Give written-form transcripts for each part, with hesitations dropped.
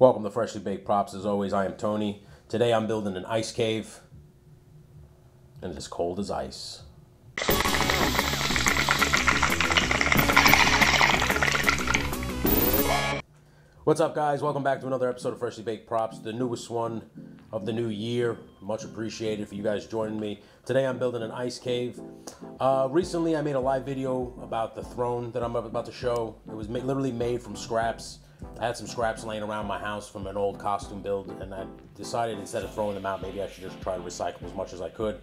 Welcome to Freshly Baked Props. As always, I am Tony. Today I'm building an ice cave, and it is cold as ice. What's up, guys? Welcome back to another episode of Freshly Baked Props, the newest one of the new year. Much appreciated for you guys joining me. Today I'm building an ice cave. Recently I made a live video about the throne that I'm about to show. It was literally made from scraps. I had some scraps laying around my house from an old costume build, and I decided instead of throwing them out, maybe I should just try to recycle as much as I could.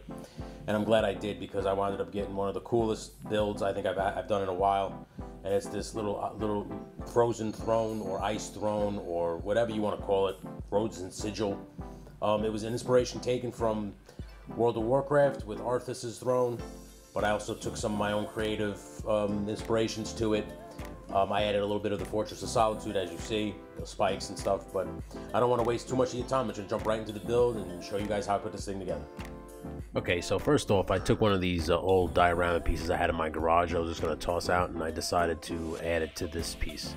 And I'm glad I did, because I wound up getting one of the coolest builds I think I've done in a while. And it's this little frozen throne, or ice throne, or whatever you want to call it, frozen sigil. It was an inspiration taken from World of Warcraft with Arthas's throne, but I also took some of my own creative inspirations to it. I added a little bit of the Fortress of Solitude, as you see, the spikes and stuff, but I don't want to waste too much of your time. I'm just going to jump right into the build and show you guys how I put this thing together. Okay, so first off, I took one of these old diorama pieces I had in my garage. I was just going to toss out, and I decided to add it to this piece.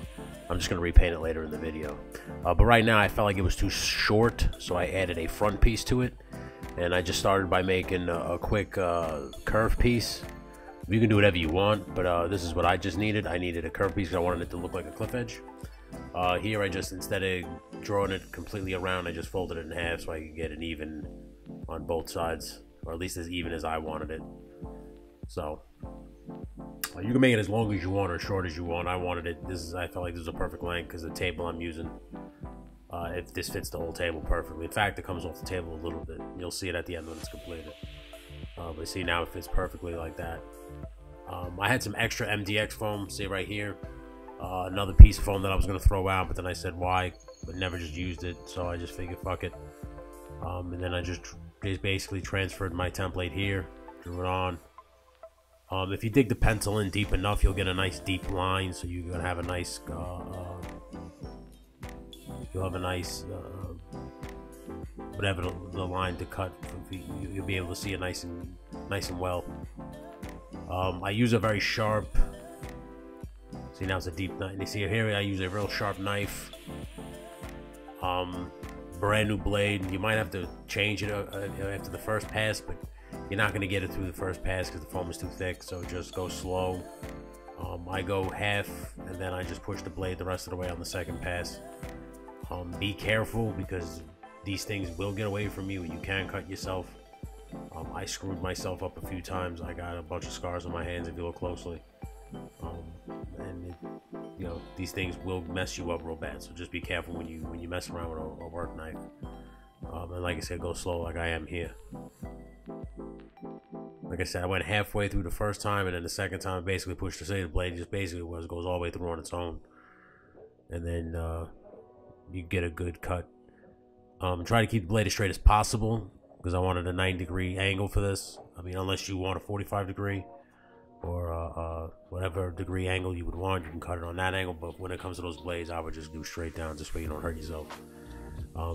I'm just going to repaint it later in the video. But right now, I felt like it was too short, so I added a front piece to it. And I just started by making a quick curve piece. You can do whatever you want, but this is what I just needed. I needed a curve piece because I wanted it to look like a cliff edge. Here I just, instead of drawing it completely around, I just folded it in half so I could get it even on both sides, or at least as even as I wanted it. So you can make it as long as you want or short as you want. I wanted it, I felt like this was a perfect length because the table I'm using, if this fits the whole table perfectly. In fact, it comes off the table a little bit. You'll see it at the end when it's completed. But see, now it fits perfectly like that. I had some extra MDX foam, see right here. Another piece of foam that I was going to throw out, but then I said why, but never just used it, so I just figured fuck it. And then I just basically transferred my template here, drew it on. If you dig the pencil in deep enough, you'll get a nice deep line, so you're going to have a nice, whatever the line to cut, you'll be able to see it nice and well. I use a very sharp, see, now it's a deep knife. You see here, I use a real sharp knife. Brand new blade. You might have to change it after the first pass, but you're not going to get it through the first pass because the foam is too thick, so just go slow. I go half, and then I just push the blade the rest of the way on the second pass. Be careful, because these things will get away from you, and you can cut yourself. I screwed myself up a few times. I got a bunch of scars on my hands if you look closely. You know, these things will mess you up real bad, so just be careful when you mess around with a work knife. And like I said, go slow like I am here. Like I said, I went halfway through the first time, and then the second time I basically pushed the blade just basically goes all the way through on its own. And then you get a good cut. Try to keep the blade as straight as possible, because I wanted a 90-degree angle for this. I mean, unless you want a 45-degree or whatever degree angle you would want, you can cut it on that angle. But when it comes to those blades, I would just do straight down, this way you don't hurt yourself.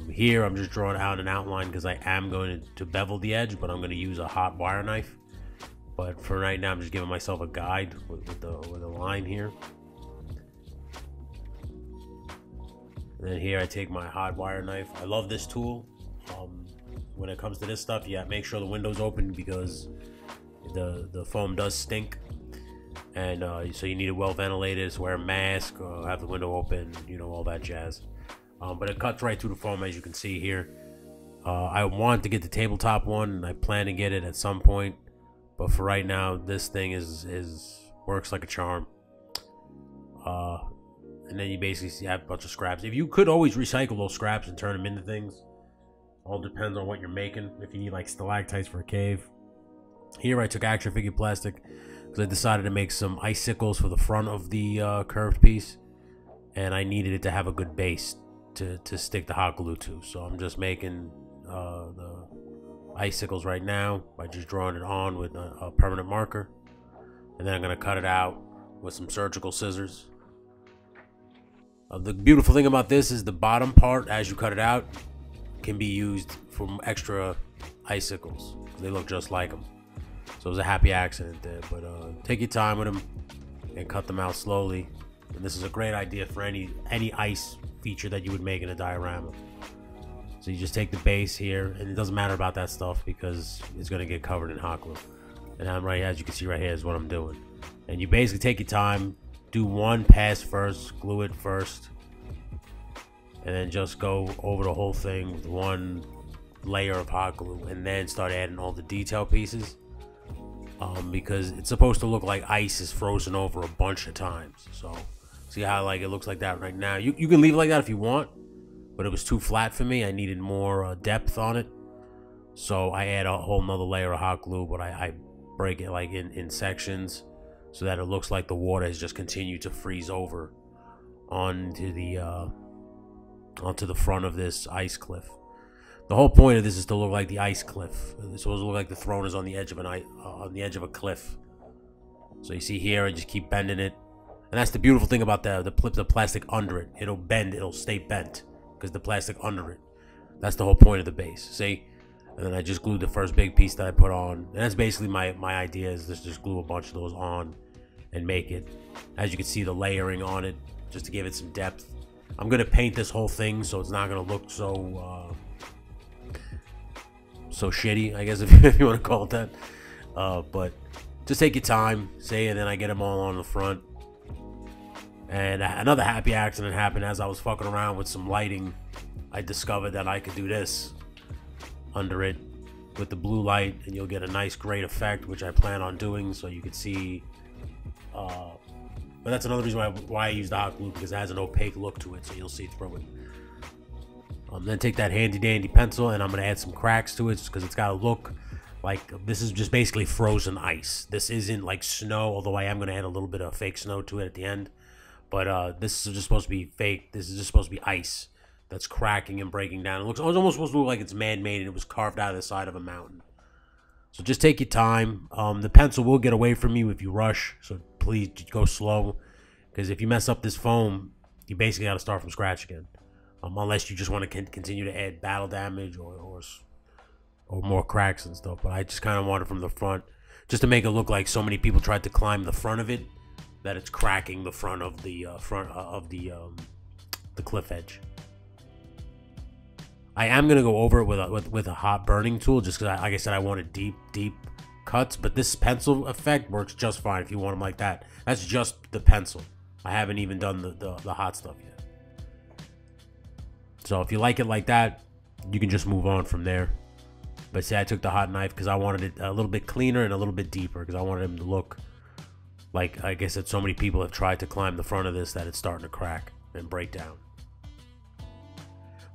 Here, I'm just drawing out an outline because I am going to bevel the edge, but I'm going to use a hot wire knife. But for right now, I'm just giving myself a guide with the line here. And then here, I take my hot wire knife. I love this tool. When it comes to this stuff, yeah, make sure the window's open, because the foam does stink, and so you need it well ventilated. So wear a mask, have the window open, you know, all that jazz. But it cuts right through the foam, as you can see here. I want to get the tabletop one, and I plan to get it at some point, but for right now, this thing works like a charm. And then you basically have a bunch of scraps. If you could always recycle those scraps and turn them into things. All depends on what you're making. If you need like stalactites for a cave. Here I took action figure plastic because I decided to make some icicles for the front of the curved piece, and I needed it to have a good base to stick the hot glue to. So I'm just making the icicles right now by just drawing it on with a permanent marker, and then I'm going to cut it out with some surgical scissors. The beautiful thing about this is the bottom part, as you cut it out, can be used for extra icicles. They look just like them. So it was a happy accident there. But take your time with them and cut them out slowly. And this is a great idea for any ice feature that you would make in a diorama. So you just take the base here, and it doesn't matter about that stuff because it's going to get covered in hot glue. And I'm right, as you can see right here, is what I'm doing. And you basically take your time, do one pass first, glue it first, and then just go over the whole thing with one layer of hot glue, and then start adding all the detail pieces. Because it's supposed to look like ice is frozen over a bunch of times. So see how like it looks like that right now. You can leave it like that if you want, but it was too flat for me. I needed more depth on it, so I add a whole nother layer of hot glue, but I break it like in sections so that it looks like the water has just continued to freeze over onto the front of this ice cliff. The whole point of this is to look like the ice cliff. It's supposed to look like the throne is on the edge of a cliff. So you see here, I just keep bending it, and that's the beautiful thing about the plastic under it. It'll bend, it'll stay bent because the plastic under it. That's the whole point of the base. See, and then I just glued the first big piece that I put on, and that's basically my idea is just glue a bunch of those on and make it. As you can see, the layering on it just to give it some depth. I'm gonna paint this whole thing so it's not gonna look so shitty, I guess, if you want to call it that. But just take your time, say, and then I get them all on the front. And another happy accident happened as I was fucking around with some lighting. I discovered that I could do this under it with the blue light, and you'll get a nice, great effect, which I plan on doing, so you can see. But that's another reason why I use the hot glue, because it has an opaque look to it, so you'll see through it. Then take that handy dandy pencil, and I'm going to add some cracks to it because it's got to look like this is just basically frozen ice. This isn't like snow, although I am going to add a little bit of fake snow to it at the end. But this is just supposed to be fake. This is just supposed to be ice that's cracking and breaking down. It's almost supposed to look like it's man-made and it was carved out of the side of a mountain. So just take your time. The pencil will get away from you if you rush, so please go slow, because if you mess up this foam, you basically got to start from scratch again. Unless you just want to continue to add battle damage or more cracks and stuff. But I just kind of want it from the front, just to make it look like so many people tried to climb the front of it that it's cracking the front of the cliff edge. I am gonna go over it with a hot burning tool, just because, like I said, I wanted deep cuts. But this pencil effect works just fine if you want them like that. That's just the pencil. I haven't even done the hot stuff yet. So if you like it like that, you can just move on from there. But see, I took the hot knife because I wanted it a little bit cleaner and a little bit deeper, because I wanted him to look like, I guess, that so many people have tried to climb the front of this that it's starting to crack and break down.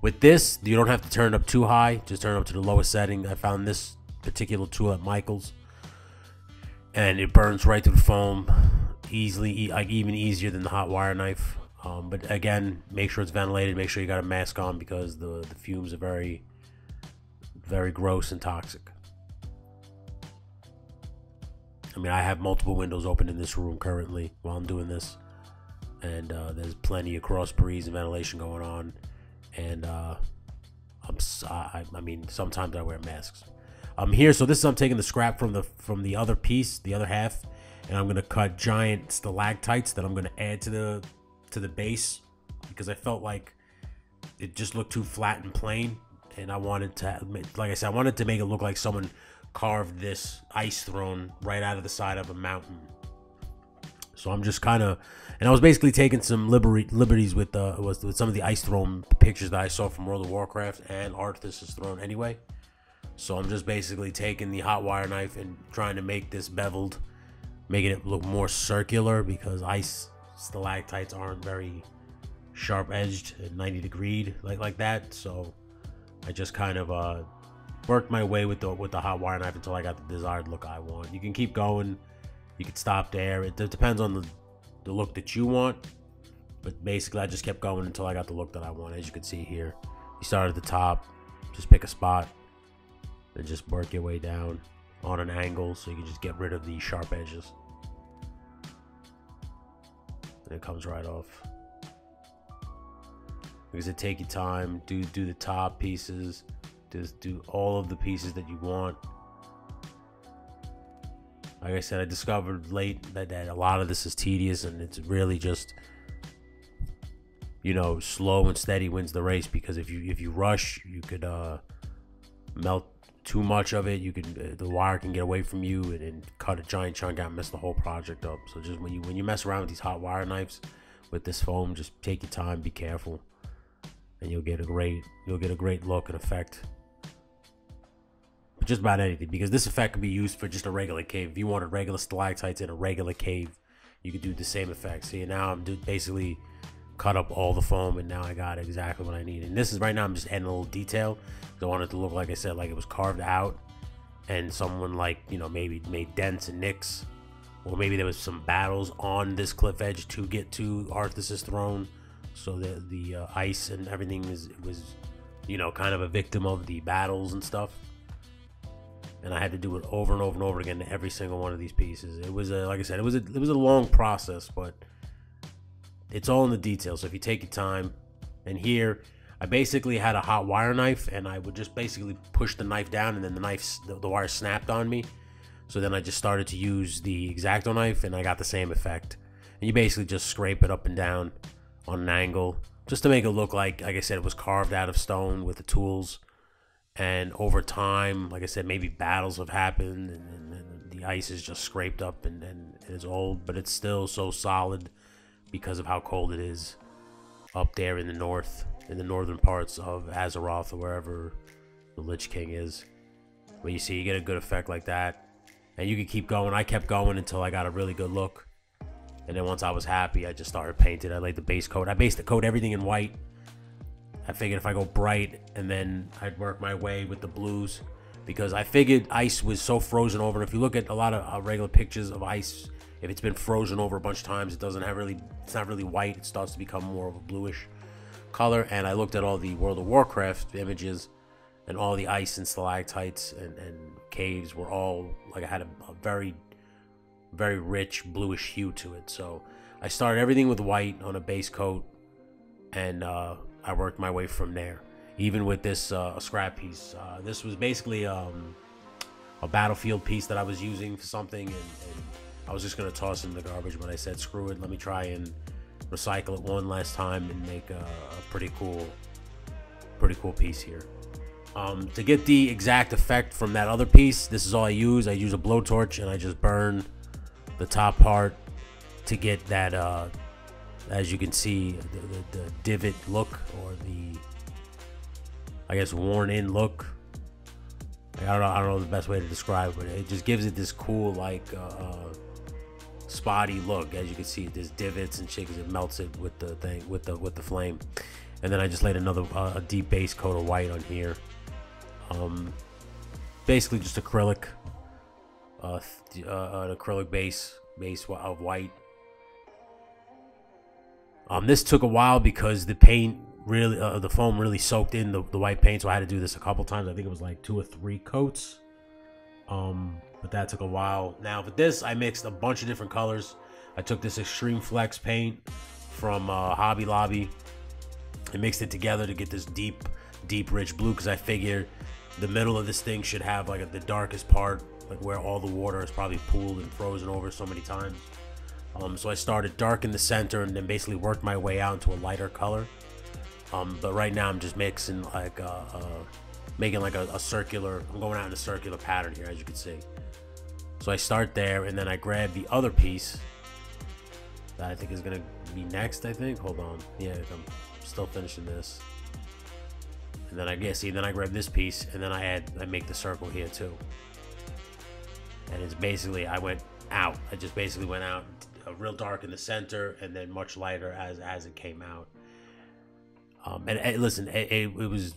With this, you don't have to turn it up too high. Just turn it up to the lowest setting. I found this particular tool at Michael's, and it burns right through the foam easily, like even easier than the hot wire knife. But again, make sure it's ventilated. Make sure you got a mask on, because the fumes are very, very gross and toxic. I mean, I have multiple windows open in this room currently while I'm doing this, and there's plenty of cross breeze and ventilation going on. And I mean, sometimes I wear masks. I'm here, so I'm taking the scrap from the other piece, the other half, and I'm gonna cut giant stalactites that I'm gonna add to the base, because I felt like it just looked too flat and plain, and I wanted to, like I said, I wanted to make it look like someone carved this ice throne right out of the side of a mountain. So I'm just kind of, and I was basically taking some liberties with some of the ice throne pictures that I saw from World of Warcraft and Arthas's throne anyway. So I'm just basically taking the hot wire knife and trying to make this beveled, making it look more circular, because ice stalactites aren't very sharp edged and 90 degreed like that. So I just kind of worked my way with the hot wire knife until I got the desired look I want. You can keep going, you can stop there. It depends on the look that you want, but basically I just kept going until I got the look that I want. As you can see here, you start at the top, just pick a spot and just work your way down on an angle, so you can just get rid of the sharp edges. And it comes right off. Because it take your time, do the top pieces, just do all of the pieces that you want. Like I said, I discovered late that a lot of this is tedious, and it's really just you know, slow and steady wins the race, because if you rush, you could melt too much of it. You could the wire can get away from you and cut a giant chunk out and mess the whole project up. So just when you mess around with these hot wire knives with this foam, just take your time, be careful, and you'll get a great look and effect. But just about anything, because this effect can be used for just a regular cave. If you wanted regular stalactites in a regular cave, you could do the same effect. See, now I'm basically cut up all the foam, and now I got exactly what I need. And this is right now I'm just adding a little detail. I want it to look, like I said, like it was carved out, and someone, like, you know, maybe made dents and nicks, or maybe there was some battles on this cliff edge to get to Arthas's throne. So the ice and everything was, you know, kind of a victim of the battles and stuff. And I had to do it over and over and over again to every single one of these pieces. It was like I said, it was a long process, but it's all in the details. So if you take your time, and here I basically had a hot wire knife, and I would just basically push the knife down, and then the wire snapped on me. So then I just started to use the X-Acto knife, and I got the same effect. And you basically just scrape it up and down on an angle, just to make it look like I said, it was carved out of stone with the tools. And over time, like I said, maybe battles have happened, and the ice is just scraped up and it's old, but it's still so solid because of how cold it is up there in the north, in the northern parts of Azeroth, or wherever the Lich King is. But you see, you get a good effect like that, and you can keep going. I kept going until I got a really good look, and then once I was happy, I just started painting. I laid the base coat. I based the coat everything in white. I figured if I go bright, and then I'd work my way with the blues, because I figured ice was so frozen over. And if you look at a lot of regular pictures of ice, if it's been frozen over a bunch of times, it's not really white. It starts to become more of a bluish color. And I looked at all the World of Warcraft images, and all the ice and stalactites and caves were all like, I had a very, very rich bluish hue to it. So I started everything with white on a base coat, and I worked my way from there. Even with this scrap piece, this was basically a battlefield piece that I was using for something, and I was just gonna toss it in the garbage, but I said, screw it, let me try and recycle it one last time and make a pretty cool piece here. To get the exact effect from that other piece, this is all I use. I use a blowtorch, and I just burn the top part to get that, as you can see, the divot look, or the, I guess, worn in look. I don't know the best way to describe it, but it just gives it this cool, like, spotty look. As you can see, there's divots and shit, 'cause it melts it with the thing, with the flame. And then I just laid another a deep base coat of white on here. Basically just acrylic, an acrylic base of white. This took a while because the paint really, the foam really soaked in the white paint, so I had to do this a couple times. I think it was like 2 or 3 coats. But that took a while. Now with this, I mixed a bunch of different colors. I took this Extreme Flex paint from Hobby Lobby and mixed it together to get this deep, rich blue, because I figured the middle of this thing should have like the darkest part, like where all the water is probably pooled and frozen over so many times. So I started dark in the center, and then basically worked my way out into a lighter color. But right now I'm just mixing like making like a circular, I'm going out in a circular pattern here, as you can see. So I start there, and then I grab the other piece that I think is gonna be next, I think. Hold on. Yeah, I'm still finishing this. And then I grab this piece, and then I make the circle here too. And it's basically, I just basically went out real dark in the center, and then much lighter as it came out. Listen, it was,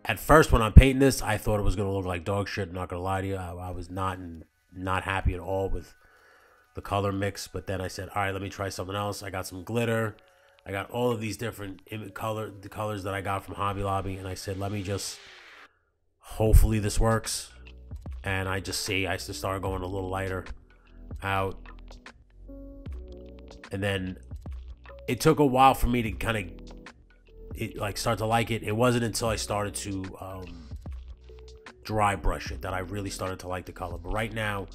at first when I'm painting this, I thought it was gonna look like dog shit. I'm not gonna lie to you, I was not happy at all with the color mix. But then I said, all right, let me try something else. I got some glitter. I got all of these different the colors that I got from Hobby Lobby, and I said, let me just, hopefully this works. And I just started going a little lighter out. And then it took a while for me to kind of start to like it. It wasn't until I started to dry brush it that I really started to like the color. But right now,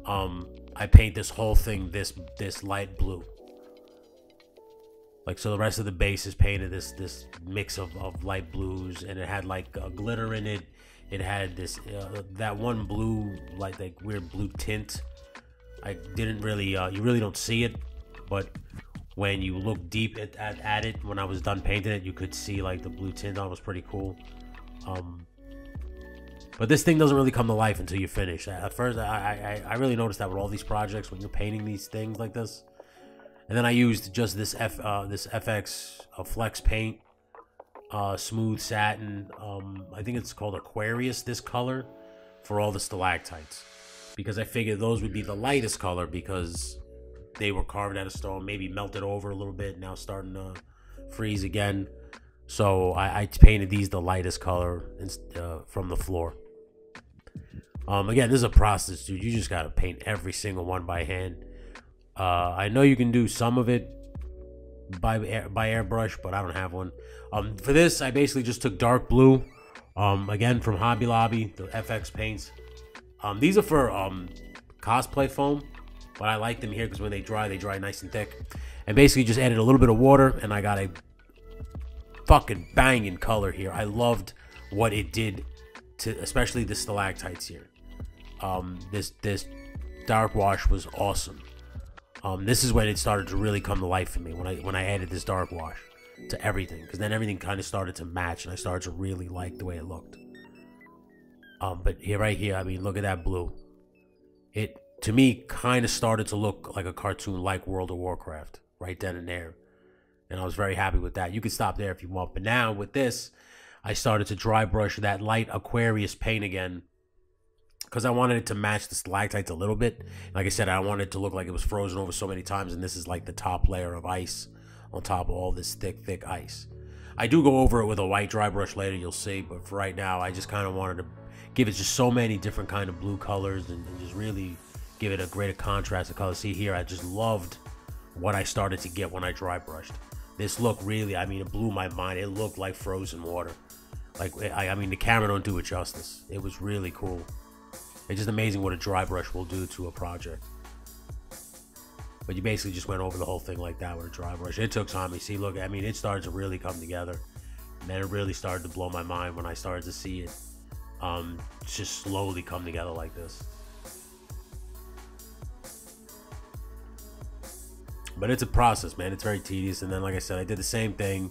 I paint this whole thing this light blue. Like, so the rest of the base is painted this mix of light blues, and it had like glitter in it. It had this that one blue, like weird blue tint. I didn't really you really don't see it, but when you look deep at it, when I was done painting it, you could see like the blue tint on it. Was pretty cool. But this thing doesn't really come to life until you finish. At first, I really noticed that with all these projects, when you're painting these things like this. And then I used just this FX Flex paint, smooth satin. I think it's called Aquarius, this color, for all the stalactites, because I figured those would be the lightest color because they were carved out of stone, maybe melted over a little bit, now starting to freeze again. So I painted these the lightest color from the floor. Again, this is a process, dude. You just gotta paint every single one by hand. I know you can do some of it by airbrush, but I don't have one. For this, I basically just took dark blue, again from Hobby Lobby, the FX paints. These are for cosplay foam, but I like them here because when they dry nice and thick. And basically just added a little bit of water, and I got a fucking banging color here. I loved what it did to, especially the stalactites here. This dark wash was awesome. This is when it started to really come to life for me, when I added this dark wash to everything, because then everything kind of started to match, and I started to really like the way it looked. But here, right here, I mean, look at that blue. It, to me, kind of started to look like a cartoon like World of Warcraft right then and there, and I was very happy with that. You can stop there if you want, but now with this, I started to dry brush that light Aquarius paint again, because I wanted it to match the stalactites a little bit. Like I said, I wanted it to look like it was frozen over so many times, and this is like the top layer of ice on top of all this thick ice. I do go over it with a white dry brush later, you'll see, but for right now, I just kind of wanted to give it just so many different kind of blue colors and just really give it a greater contrast of colors. See here, I just loved what I started to get when I dry brushed. This look really, I mean, it blew my mind. It looked like frozen water. Like, I mean, the camera don't do it justice. It was really cool. It's just amazing what a dry brush will do to a project. But you basically just went over the whole thing like that with a dry brush. It took time. You see, look, I mean, it started to really come together. And then it really started to blow my mind when I started to see it just slowly come together like this. But it's a process, man. It's very tedious. And then, like I said, I did the same thing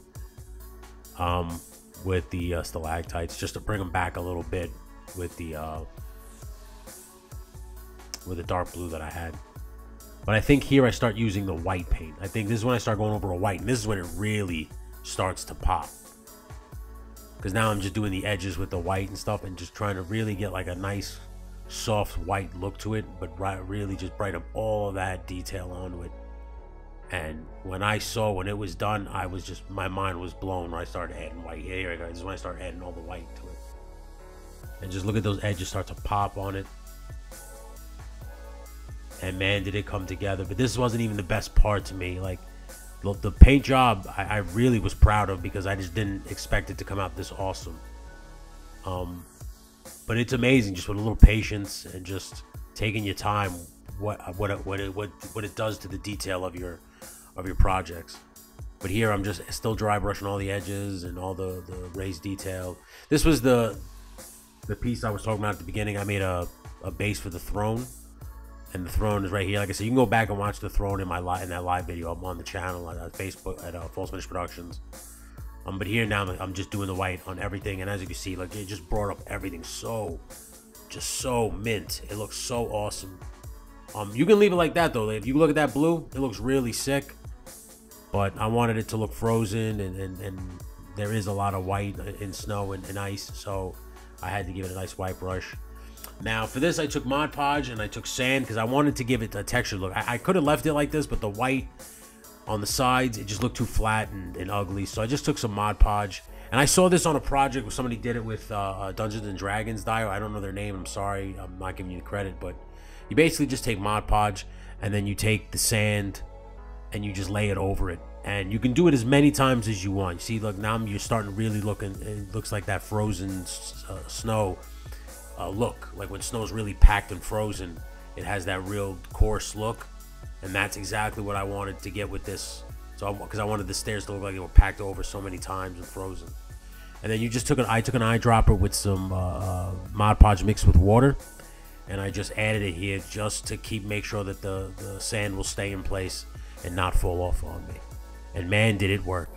with the stalactites, just to bring them back a little bit with the dark blue that I had. But I think here I start using the white paint. I think this is when I start going over a white, and this is when it really starts to pop. Because now I'm just doing the edges with the white and stuff, and just trying to really get like a nice soft white look to it, but really just brighten up all of that detail onto it. And when it was done, I was just, my mind was blown when I started adding white. Here I go. This is when I started adding all the white to it. And just look at those edges start to pop on it. And man, did it come together. But this wasn't even the best part to me. Like, the paint job, I really was proud of, because I just didn't expect it to come out this awesome. But it's amazing, just with a little patience and just taking your time, what it does to the detail of your projects. But here I'm just still dry brushing all the edges and all the raised detail. This was the piece I was talking about at the beginning. I made a base for the throne, and the throne is right here. Like I said, you can go back and watch the throne in that live video. I'm on the channel at Facebook at False Finish Productions. But here now I'm just doing the white on everything, and as you can see, like, it just brought up everything just so mint. It looks so awesome. You can leave it like that though. If you look at that blue, it looks really sick. But I wanted it to look frozen, and there is a lot of white in snow and ice, so I had to give it a nice white brush. Now for this, I took Mod Podge and I took sand because I wanted to give it a texture look. I could have left it like this, but the white on the sides, it just looked too flat and ugly. So I just took some Mod Podge. And I saw this on a project where somebody did it with Dungeons and Dragons Dio. I don't know their name. I'm sorry. I'm not giving you the credit. But you basically just take Mod Podge, and then you take the sand and you just lay it over it. And you can do it as many times as you want. You see, look, now you're starting to really look, and it looks like that frozen snow look. Like when snow's really packed and frozen, it has that real coarse look. And that's exactly what I wanted to get with this So because I wanted the stairs to look like they were packed over so many times and frozen. And then I took an eyedropper with some Mod Podge mixed with water, and I just added it here just to make sure that the sand will stay in place and not fall off on me. And man, did it work.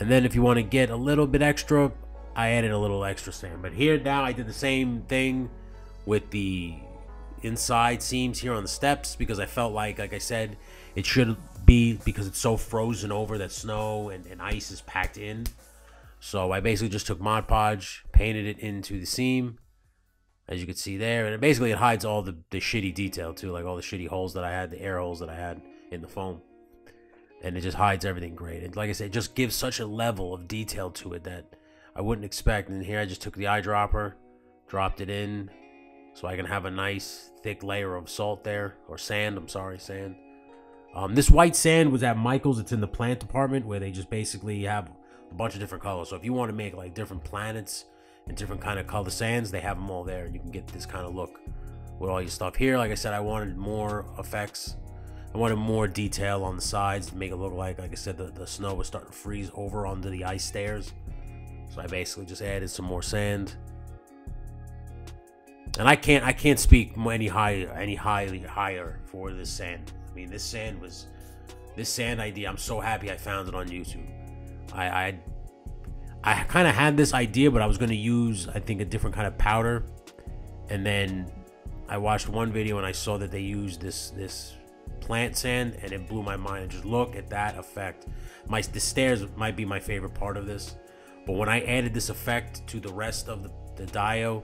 And then if you want to get a little bit extra, I added a little extra sand. But here now I did the same thing with the inside seams here on the steps, because I felt like I said, it should be, because it's so frozen over that snow and ice is packed in. So I basically just took Mod Podge, painted it into the seam, as you can see there, and it hides all the shitty detail too, like all the shitty holes that I had, the air holes that I had in the foam, and it just hides everything great. And like I said, it just gives such a level of detail to it that I wouldn't expect. And here I just took the eyedropper, dropped it in, so I can have a nice thick layer of salt there, or sand. I'm sorry, sand. This white sand was at Michael's. It's in the plant department, where they just basically have a bunch of different colors. So if you want to make like different planets and different kind of color sands, they have them all there, and you can get this kind of look with all your stuff. Here, like I said, I wanted more effects. I wanted more detail on the sides to make it look like I said, the snow was starting to freeze over onto the ice stairs. So I basically just added some more sand. And I can't speak any higher for this sand. I mean, this sand idea, I'm so happy I found it on YouTube. I kind of had this idea, but I was going to use, I think, a different kind of powder. And then I watched one video and I saw that they used this plant sand, and it blew my mind. And just look at that effect. The stairs might be my favorite part of this, but when I added this effect to the rest of the dio,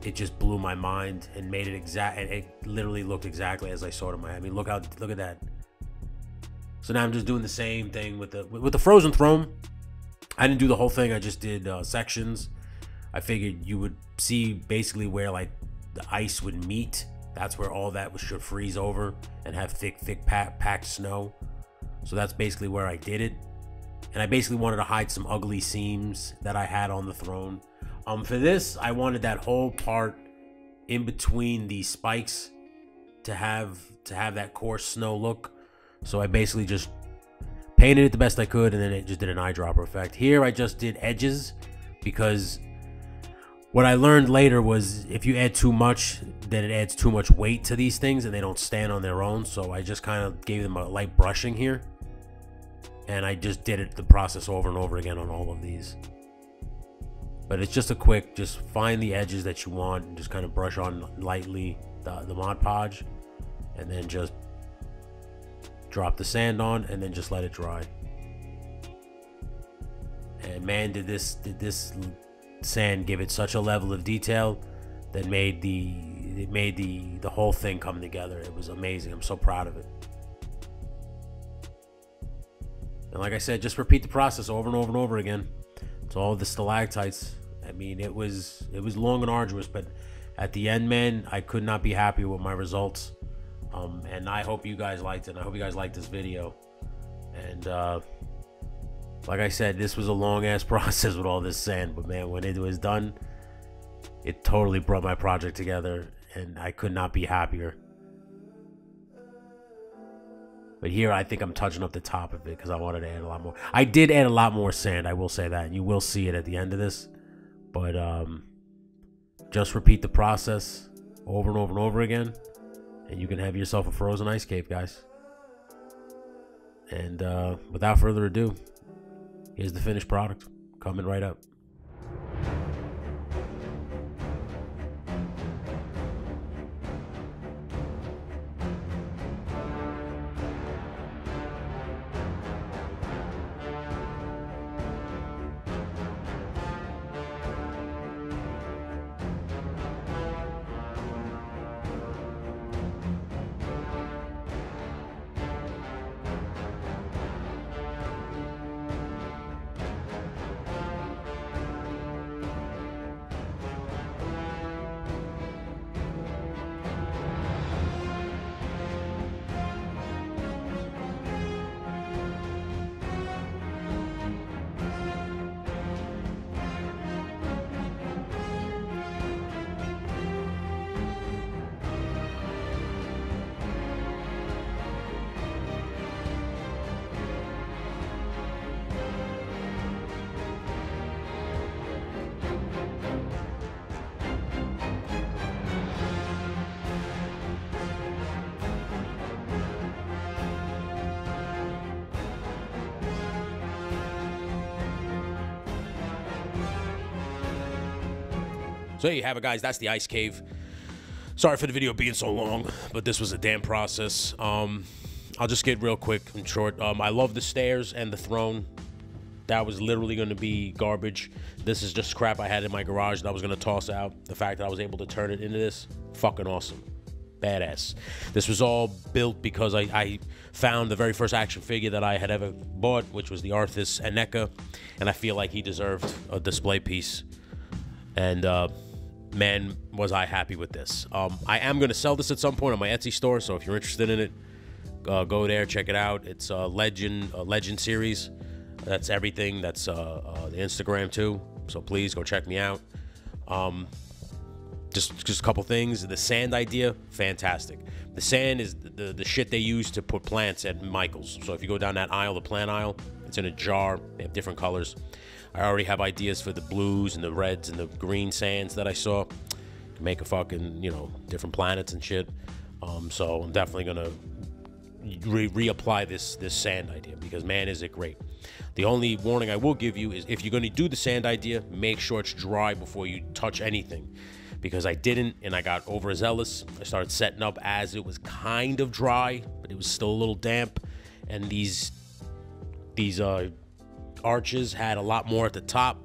it just blew my mind and made it exact. And it literally looked exactly as I saw it in my head. I mean, look at that. So now I'm just doing the same thing with the frozen throne. I didn't do the whole thing. I just did sections. I figured you would see basically where like the ice would meet. That's where all that should freeze over and have thick packed snow. So that's basically where I did it. And I basically wanted to hide some ugly seams that I had on the throne. For this, I wanted that whole part in between these spikes to have that coarse snow look. So I basically just painted it the best I could, and then it just did an eyedropper effect. Here I just did edges, because what I learned later was if you add too much, then it adds too much weight to these things and they don't stand on their own. So I just kind of gave them a light brushing here, and I just did the process over and over again on all of these. But it's just just find the edges that you want and just kind of brush on lightly the Mod Podge, and then just drop the sand on, and then just let it dry. And man, did this sand give it such a level of detail that made the whole thing come together. It was amazing. I'm so proud of it. And like I said, just repeat the process over and over and over again. It's all the stalactites. I mean, it was long and arduous, but at the end, man, I could not be happy with my results. And I hope you guys liked it. I hope you guys liked this video. And like I said, this was a long ass process with all this sand, but man, when it was done, it totally brought my project together, and I could not be happier. But here, I think I'm touching up the top of it because I wanted to add a lot more. I did add a lot more sand, I will say that, and you will see it at the end of this. But just repeat the process over and over and over again, and you can have yourself a frozen ice cave, guys. And without further ado, here's the finished product coming right up. So there you have it, guys. That's the ice cave. Sorry for the video being so long, but this was a damn process. I'll just get real quick and short. I love the stairs and the throne. That was literally going to be garbage. This is just crap I had in my garage that I was going to toss out. The fact that I was able to turn it into this, fucking awesome. Badass. This was all built because I found the very first action figure that I had ever bought, which was the Arthas and NECA, and I feel like he deserved a display piece. And man, was I happy with this. I am going to sell this at some point on my Etsy store, so if you're interested in it, go there, check it out. It's a Legend series. That's everything. That's the Instagram too, so please go check me out. Just a couple things. The sand idea, fantastic. The sand is the shit they use to put plants at Michael's. So if you go down that aisle, the plant aisle, it's in a jar. They have different colors. I already have ideas for the blues and the reds and the green sands that I saw. To make a fucking, different planets and shit. So I'm definitely gonna reapply this sand idea because man, is it great. The only warning I will give you is if you're gonna do the sand idea, make sure it's dry before you touch anything. Because I didn't, and I got overzealous. I started setting up as it was kind of dry, but it was still a little damp. And these arches had a lot more at the top,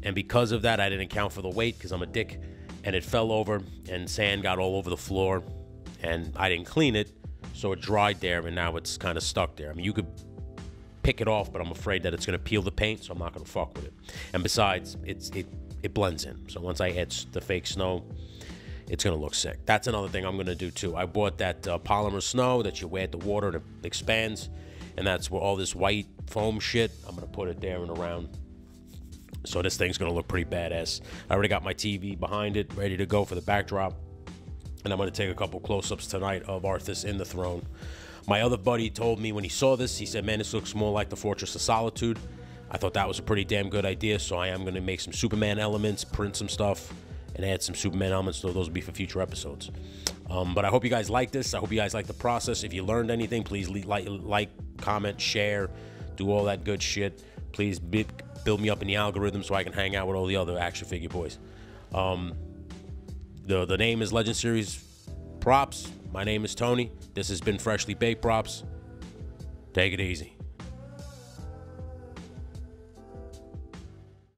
and because of that, I didn't account for the weight because I'm a dick, and it fell over, and sand got all over the floor, and I didn't clean it, so it dried there, and now it's kind of stuck there. I mean, you could pick it off, but I'm afraid that it's going to peel the paint, so I'm not going to fuck with it. And besides, it blends in. So once I add the fake snow, it's going to look sick. That's another thing I'm going to do too. I bought that polymer snow that you add the water and it expands. And that's where all this white foam shit, I'm going to put it there and around. So this thing's going to look pretty badass. I already got my TV behind it, ready to go for the backdrop. And I'm going to take a couple close-ups tonight of Arthas in the throne. My other buddy told me when he saw this, he said, man, this looks more like the Fortress of Solitude. I thought that was a pretty damn good idea, so I am going to make some Superman elements, print some stuff, and add some Superman elements, so those will be for future episodes. But I hope you guys like this. I hope you guys like the process. If you learned anything, please like, comment, share, do all that good shit. Please build me up in the algorithm so I can hang out with all the other action figure boys. The name is Legend Series Props. My name is Tony. This has been Freshly Baked Props. Take it easy.